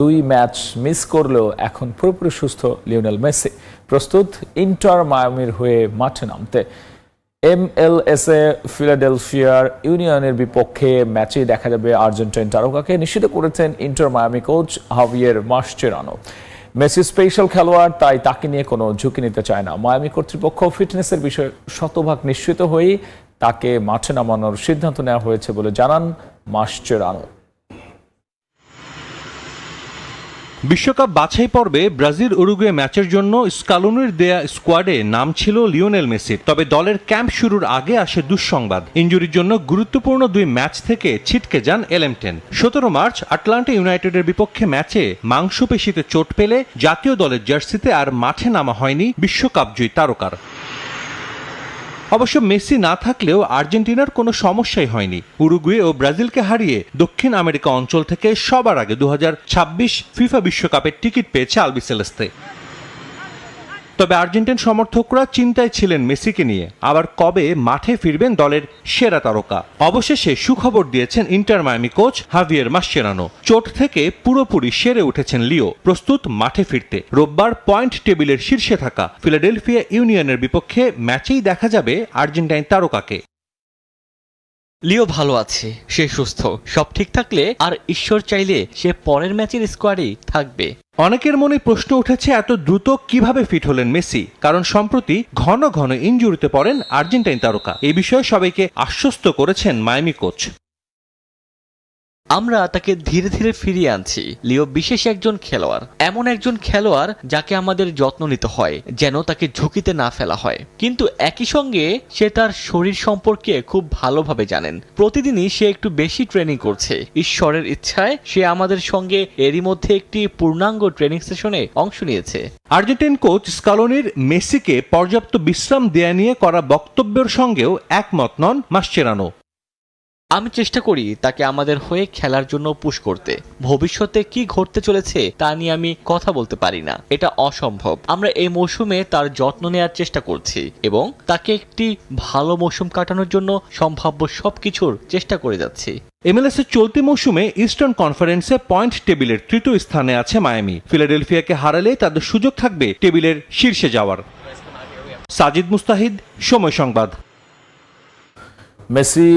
দুই match miss করলেও এখন পুরোপুরি সুস্থ লিওনেল মেসি প্রস্তুত ইন্টার মায়ামির হয়ে মাঠে নামতে। MLS-এ ফিলাডেলফিয়ার ইউনিয়নের বিপক্ষে ম্যাচে দেখা যাবে আর্জেন্টাইন তারকাকে নিশ্চিত করেছেন inter Miami coach Javier Mascherano. Messi special খেলোয়াড়, তাই তাকে নিয়ে কোনো ঝুঁকি নিতে চায় না মায়ামি কর্তৃপক্ষ। ফিটনেসের বিষয়ে শতভাগ নিশ্চিত হয়েই তাকে মাঠে নামানোর সিদ্ধান্ত নেওয়া হয়েছে বলে জানান মাসচেরানো। বিশ্বকাপ বাছাই পর্বে ব্রাজিল উরুগুয়ে ম্যাচের জন্য স্কালোনির দেয়া স্কোয়াডে নাম ছিল লিওনেল মেসির। তবে দলের ক্যাম্প শুরুর আগে আসে দুঃসংবাদ। ইনজুরির জন্য গুরুত্বপূর্ণ দুই ম্যাচ থেকে ছিটকে যান এলএম10। 17 মার্চ আটলান্টা ইউনাইটেডের বিপক্ষে ম্যাচে মাংসপেশিতে চোট পেলে জাতীয় দলের জার্সিতে আর মাঠে নামা হয়নি বিশ্বকাপজয়ী তারকার। অবশ্য মেসি না থাকলেও আর্জেন্টিনার কোনো সমস্যাই হয়নি। উরুগুয়ে ও ব্রাজিলকে হারিয়ে দক্ষিণ আমেরিকা অঞ্চল থেকে সবার আগে 2026 ফিফা বিশ্বকাপের টিকিট পেয়েছে আলবিসেলেস্তে। তবে আর্জেন্টিন সমর্থকরা চিন্তায় ছিলেন মেসিকে নিয়ে, আবার কবে মাঠে ফিরবেন দলের সেরা তারকা। অবশেষে সুখবর দিয়েছেন inter Miami coach Javier Mascherano. চোট থেকে পুরোপুরি সেরে উঠেছেন লিও, প্রস্তুত মাঠে ফিরতে। রোববার পয়েন্ট টেবিলের শীর্ষে থাকা ফিলাডেলফিয়া ইউনিয়নের বিপক্ষে ম্যাচেই দেখা যাবে আর্জেন্টাইন তারকাকে। লিও ভালো আছে, সে সুস্থ, সব ঠিক থাকলে আর ঈশ্বর চাইলে সে পরের ম্যাচের স্কোয়াডেই থাকবে। অনেকের মনে প্রশ্ন উঠেছে এত দ্রুত কিভাবে ফিট হলেন মেসি, কারণ সম্প্রতি ঘন ঘন ইনজুরিতে পড়েন আর্জেন্টাইন তারকা। এই বিষয়ে সবাইকে আশ্বস্ত করেছেন মায়ামি কোচ। আমরা তাকে ধীরে ধীরে ফিরিয়ে আনছি। লিও বিশেষ একজন খেলোয়াড়, এমন একজন খেলোয়াড় যাকে আমাদের যত্ন নিতে হয় যেন তাকে ঝুঁকিতে না ফেলা হয়। কিন্তু একই সঙ্গে সে তার শরীর সম্পর্কে খুব ভালোভাবে জানেন। প্রতিদিনই সে একটু বেশি ট্রেনিং করছে। ঈশ্বরের ইচ্ছায় সে আমাদের সঙ্গে এরই মধ্যে একটি পূর্ণাঙ্গ ট্রেনিং সেশনে অংশ নিয়েছে। আর্জেন্টাইন কোচ স্কালোনির মেসিকে পর্যাপ্ত বিশ্রাম দেয়া নিয়ে করা বক্তব্যের সঙ্গেও একমত নন মাসচেরানো। আমি চেষ্টা করি তাকে আমাদের হয়ে খেলার জন্য পুশ করতে। ভবিষ্যতে কি ঘটতে চলেছে তা নিয়ে আমি কথা বলতে পারি না, এটা অসম্ভব। আমরা এই মৌসুমে তার যত্ন নেওয়ার চেষ্টা করছি এবং তাকে একটি ভালো মৌসুম কাটানোর জন্য সম্ভাব্য সবকিছুর চেষ্টা করে যাচ্ছি। MLS-এর চলতি মৌসুমে ইস্টার্ন কনফারেন্সে পয়েন্ট টেবিলের তৃতীয় স্থানে আছে মায়ামি। ফিলাডেলফিয়াকে হারালে তাদের সুযোগ থাকবে টেবিলের শীর্ষে যাওয়ার। সাজিদ মুস্তাহিদ, সময় সংবাদ। মেসি